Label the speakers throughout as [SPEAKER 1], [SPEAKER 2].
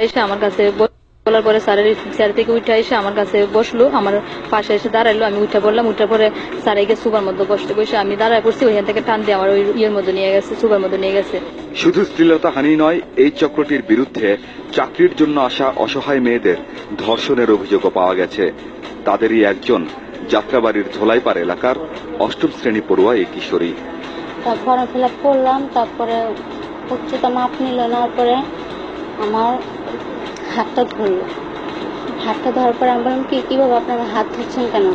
[SPEAKER 1] এসে আমার কাছে বলার পরে স্যারের চেয়ার থেকে উঠে এসে আমার কাছে বসলো, আমার পাশে এসে দাঁড়াইলো। আমি উঠে বললাম, উঠার পরে স্যার একে সুপার মধ্যে বসে আমি দাঁড়ায় পড়ছি। ওইখান থেকে টান দিয়ে আমার ওই ইয়ের মধ্যে নিয়ে গেছে, সুপার মধ্যে নিয়ে গেছে।
[SPEAKER 2] শুধু শ্লীলতাহানি নয়, এই চক্রটির বিরুদ্ধে চাকরির জন্য আসা অসহায় মেয়েদের ধর্ষণের অভিযোগও পাওয়া গেছে। তাদেরই একজন যাত্রাবাড়ির ধোলাইপাড় এলাকার 8ম শ্রেণী পড়ুয়া এই কিশোরী।
[SPEAKER 3] ফর্ম ফিল আপ করলাম, তারপরে উচ্চতা মাপ নিল, নেওয়ার পরে আমার হাতটা ধরলো। হাতটা ধরার পরে আমি বললাম, কিভাবে আপনারা হাত ধরছেন কেন?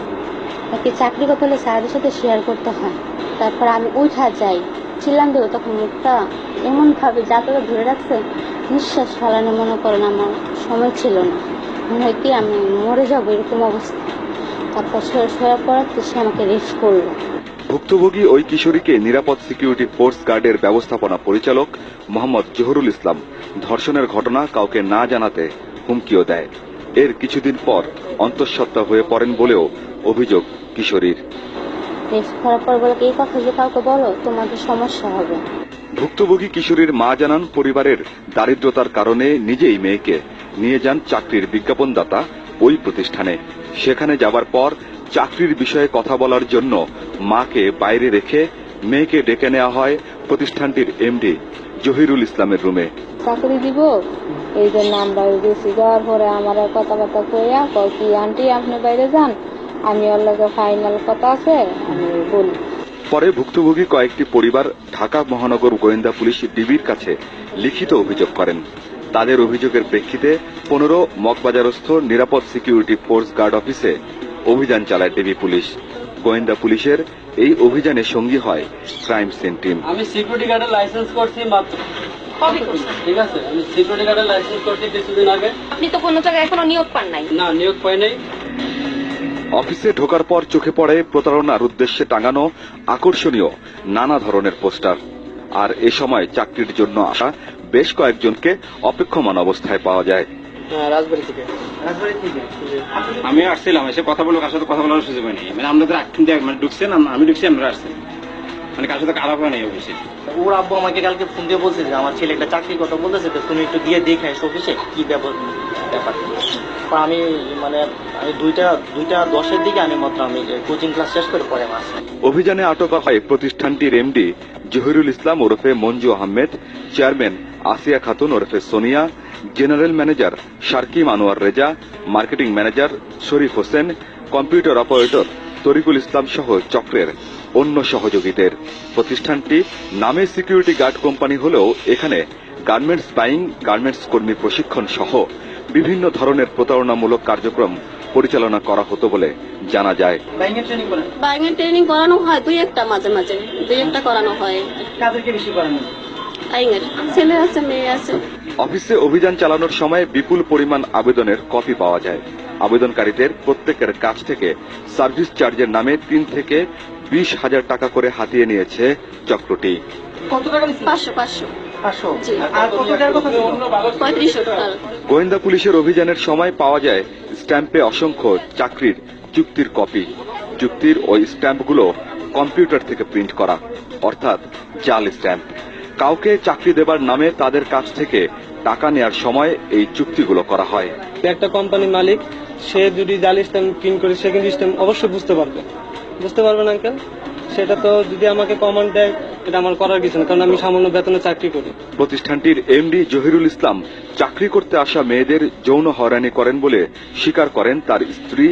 [SPEAKER 3] কি চাকরি করতে হলে স্যারদের সাথে শেয়ার করতে হয়। তারপর আমি উঠা যাই, চিল্লাম দেবো, তখন মুখটা এমন ভাবে যাত্রা ধরে রাখছে, নিঃশ্বাস ফেলানো মনে করেন আমার সময় ছিল না। মনে হয় কি আমি মরে যাবো এরকম অবস্থা। তারপর শোয়ার পর সে আমাকে রেস্ট করলো।
[SPEAKER 2] ভুক্তভোগী ওই কিশোরীকে নিরাপদ সিকিউরিটি ফোর্স গার্ডের ব্যবস্থাপনা পরিচালক মোহাম্মদ জহুরুল ইসলাম ধর্ষণের ঘটনা কাউকে না জানাতে হুমকিও দেয়। এর কিছুদিন পর অন্তঃসত্ত্বা হয়ে পড়েন বলেও অভিযোগ কিশোরীর।
[SPEAKER 3] রেস্ট করার পর বলে, এই কথা যে কাউকে বলো তোমাদের সমস্যা হবে।
[SPEAKER 2] ভুক্তভোগী কিশোরীর মা জানান, পরিবারের দারিদ্রতার কারণে নিজেই মেয়েকে নিয়ে যান চাকরির বিজ্ঞাপনদাতা ওই প্রতিষ্ঠানে। সেখানে যাবার পর চাকরির বিষয়ে কথা বলার জন্য মাকে বাইরে রেখে মেয়েকে ডেকে নেওয়া হয় প্রতিষ্ঠানটির এমডি জহিরুল ইসলামের রুমে।
[SPEAKER 3] চাকরি দিব এই জন্য আমরা গেছি। যাওয়ার পরে আমার কথাবার্তা কইয়া কি আন্টি আপনি বাইরে যান, আমি ওর লগে ফাইনাল কথা আছে আমি বলি।
[SPEAKER 2] পরে ভুক্তভোগী কয়েকটি পরিবার ঢাকা মহানগর গোয়েন্দা পুলিশ ডিবির কাছে লিখিত অভিযোগ করেন। তাদের অভিযোগের প্রেক্ষিতে 15 মগবাজারস্থ নিরাপদ সিকিউরিটি ফোর্স গার্ড অফিসে অভিযান চালায় ডিবি পুলিশ। গোয়েন্দা পুলিশের এই অভিযানে সঙ্গী হয় ক্রাইম সিন টিম।
[SPEAKER 4] আমি সিকিউরিটি গার্ডের লাইসেন্স করছি মাত্র। ঠিক আছে, আমি সিকিউরিটি গার্ডের লাইসেন্স করছি কিছুদিন আগে।
[SPEAKER 1] আপনি তো কোনো জায়গায় এখনো নিয়োগ পান নাই?
[SPEAKER 4] না, নিয়োগ পাই নাই।
[SPEAKER 2] অফিসে ঢোকার পর চোখে পড়ে প্রতারণার উদ্দেশ্যে টাঙানো আকর্ষণীয় নানা ধরনের পোস্টার। আর এ সময় চাকরির জন্য আসা বেশ কয়েকজনকে অপেক্ষমান অবস্থায় পাওয়া যায়।
[SPEAKER 4] রাজবাড়ি থেকে।
[SPEAKER 5] আমি আসছিলাম, এসে কথা বলবো, কার সাথে কথা বলার সুযোগ হয়নি। মানে আমাদের মানে ঢুকছেন, আমি ঢুকছি, আমরা আসছি, মানে কার সাথে খারাপ হয় নাই অফিসে।
[SPEAKER 6] ওর আব্বু আমাকে কালকে ফোন দিয়ে বলছে যে আমার ছেলে একটা চাকরির কথা বলতেছে, তো তুমি একটু গিয়ে দেখে এসো অফিসে কি ব্যাপার। আমি আমি 2টা 10-এর দিকে আমি কোচিং ক্লাস শেষ করে পরে আসি।
[SPEAKER 2] অভিযানে আটক হয় প্রতিষ্ঠানটির এমডি জহিরুল ইসলাম ওরফে মঞ্জু আহমেদ, চেয়ারম্যান আসিয়া খাতুন ওরফে Sonia, general manager Sharkim Anwar Reza, marketing manager Sharif Hossain, computer operator Tarikul Islam সহ চক্রের অন্য সহযোগীদের। প্রতিষ্ঠানটি নামে সিকিউরিটি গার্ড কোম্পানি হলেও এখানে গার্মেন্টস বাইং, গার্মেন্টস কর্মী প্রশিক্ষণ সহ বিভিন্ন ধরনের প্রতারণামূলক কার্যক্রম পরিচালনা করা হতো বলে জানা যায়।
[SPEAKER 3] বাইঙের ট্রেনিং করানো হয় মাঝে মাঝে 2-1টা করানো হয়।
[SPEAKER 6] কাদেরকে বেশি করানো?
[SPEAKER 3] বাইঙের ছেলে আছে, মেয়ে আছে।
[SPEAKER 2] অফিসে অভিযান চালানোর সময় বিপুল পরিমাণ আবেদনের কপি পাওয়া যায়। আবেদনকারীদের প্রত্যেকের কাছ থেকে সার্ভিস চার্জের নামে 3 থেকে 20,000 টাকা করে হাতিয়ে নিয়েছে চক্রটি।
[SPEAKER 6] কত টাকা?
[SPEAKER 3] 500।
[SPEAKER 6] আর কত টাকার কথা ছিল?
[SPEAKER 3] 3500 টাকা।
[SPEAKER 2] গোয়েন্দা পুলিশের অভিযানের সময় পাওয়া যায় স্ট্যাম্পে অসংখ্য চাকরির চুক্তির কপি। চুক্তির ওই স্ট্যাম্পগুলো কম্পিউটার থেকে প্রিন্ট করা, অর্থাৎ জাল স্ট্যাম্প। কাউকে চাকরি দেবার নামে তাদের কাছ থেকে টাকা নেয়ার সময় এই চুক্তিগুলো করা হয়।
[SPEAKER 4] একটা কোম্পানির মালিক, সে যদি জালি স্ট্যাম্প প্রিন্ট করে সে কিন্তু স্ট্যাম্প অবশ্যই বুঝতে পারবে না আঙ্কেল। সেটা তো যদি আমাকে কমান্ড দেয়, এটা আমার করার কিছু না, কারণ আমি সামান্য বেতনে চাকরি করি।
[SPEAKER 2] প্রতিষ্ঠানটির এমডি জহিরুল ইসলাম চাকরি করতে আসা মেয়েদের যৌন হয়রানি করেন বলে স্বীকার করেন তার স্ত্রী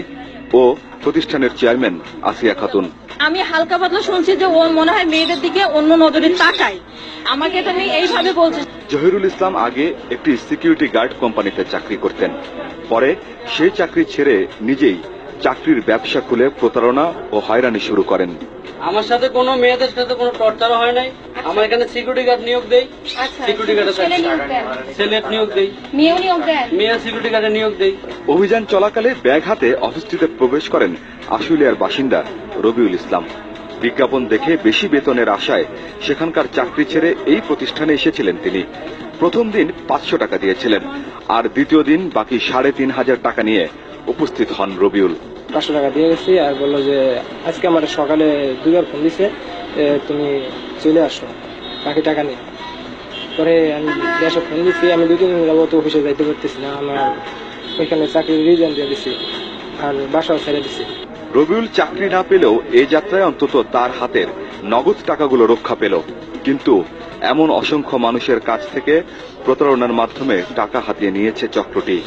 [SPEAKER 2] ও প্রতিষ্ঠানের চেয়ারম্যান আসিয়া খাতুন।
[SPEAKER 1] আমি হালকা পাতলা শুনছি যে ও মনে হয় মেয়েদের দিকে অন্য নজরে তাকায়, আমাকে এটা নিয়ে এইভাবে বলছে।
[SPEAKER 2] জহিরুল ইসলাম আগে একটি সিকিউরিটি গার্ড কোম্পানিতে চাকরি করতেন। পরে সেই চাকরি ছেড়ে নিজেই চাকরির ব্যবসা খুলে প্রতারণা ও হয়রানি শুরু করেন।
[SPEAKER 4] আমার সাথে কোনো মেয়েদের সাথে কোনো টর্চার হয় নাই। আমার এখানে সিকিউরিটি গার্ড নিয়োগ দেই, সিকিউরিটি গার্ডের ছেলে নিয়োগ দেই, মেয়ে সিকিউরিটি গার্ডের নিয়োগ দেই।
[SPEAKER 2] অভিযান চলাকালে ব্যাগ হাতে অফিসটিতে প্রবেশ করেন আশুলিয়ার বাসিন্দা রবিউল ইসলাম। বিজ্ঞাপন দেখে বেশি বেতনের আশায় সেখানকার চাকরি ছেড়ে এই প্রতিষ্ঠানে এসেছিলেন তিনি। প্রথম দিন 500 টাকা দিয়েছিলেন, আর দ্বিতীয় দিন বাকি 3,500 টাকা নিয়ে উপস্থিত হন রবিউল।
[SPEAKER 4] 500 টাকা দিয়ে গেছি, আর বললো যে আজকে আমার সকালে 2বার ফোন দিছে, তুমি চলে আসো বাকি টাকা নিয়ে।
[SPEAKER 7] পরে আমি দেশে ফোন দিচ্ছি, আমি 2-3 দিন যাবত অফিসে যাইতে পারতেছি না, আমার ওইখানে চাকরির রিজাইন দিয়ে দিছি আর বাসাও ছেড়ে দিছি।
[SPEAKER 2] রবিউল চাকরি না পেলেও এই যাত্রায় অন্তত তার হাতের নগদ টাকাগুলো রক্ষা পেল, কিন্তু এমন অসংখ্য মানুষের কাছ থেকে প্রতারণার মাধ্যমে টাকা হাতিয়ে নিয়েছে চক্রটি।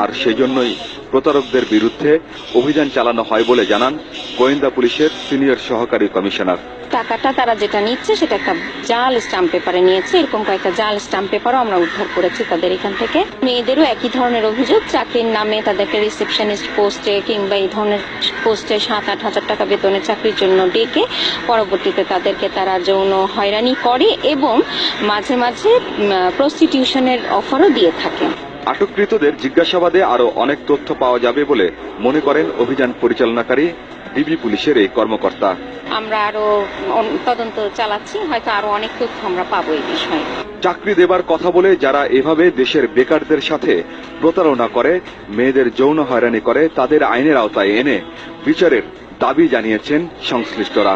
[SPEAKER 2] আর সেজন্যই প্রতারকদের বিরুদ্ধে অভিযান চালানো হয় বলে জানান গোয়েন্দা পুলিশের সিনিয়র সহকারী কমিশনার।
[SPEAKER 8] টাকাটা তারা যেটা নিচ্ছে সেটা একটা জাল স্ট্যাম্প পেপারে নিয়েছে, এরকম কয়েকটা জাল স্ট্যাম্প পেপারও আমরা উদ্ধার করেছি তাদের এখান থেকে। মেয়েদেরও একই ধরনের অভিযোগ, চাকরির নামে তাদেরকে রিসেপশনিস্ট পোস্টে কিংবা এই ধরনের পোস্টে 7-8 হাজার টাকা বেতনের চাকরির জন্য ডেকে পরবর্তীতে তাদেরকে তারা যৌন হয়রানি করে এবং মাঝে মাঝে প্রস্টিটিউশনের অফারও দিয়ে থাকে।
[SPEAKER 2] আটককৃতদের জিজ্ঞাসাবাদে আরো অনেক তথ্য পাওয়া যাবে বলে মনে করেন অভিযান পরিচালনাকারী ডিবি পুলিশের এই কর্মকর্তা।
[SPEAKER 8] আমরা আরো তদন্ত চালাচ্ছি, হয়তো আরো অনেক তথ্য আমরা পাবো এই বিষয়ে।
[SPEAKER 2] চাকরি দেবার কথা বলে যারা এভাবে দেশের বেকারদের সাথে প্রতারণা করে, মেয়েদের যৌন হয়রানি করে, তাদের আইনের আওতায় এনে বিচারের দাবি জানিয়েছেন সংশ্লিষ্টরা।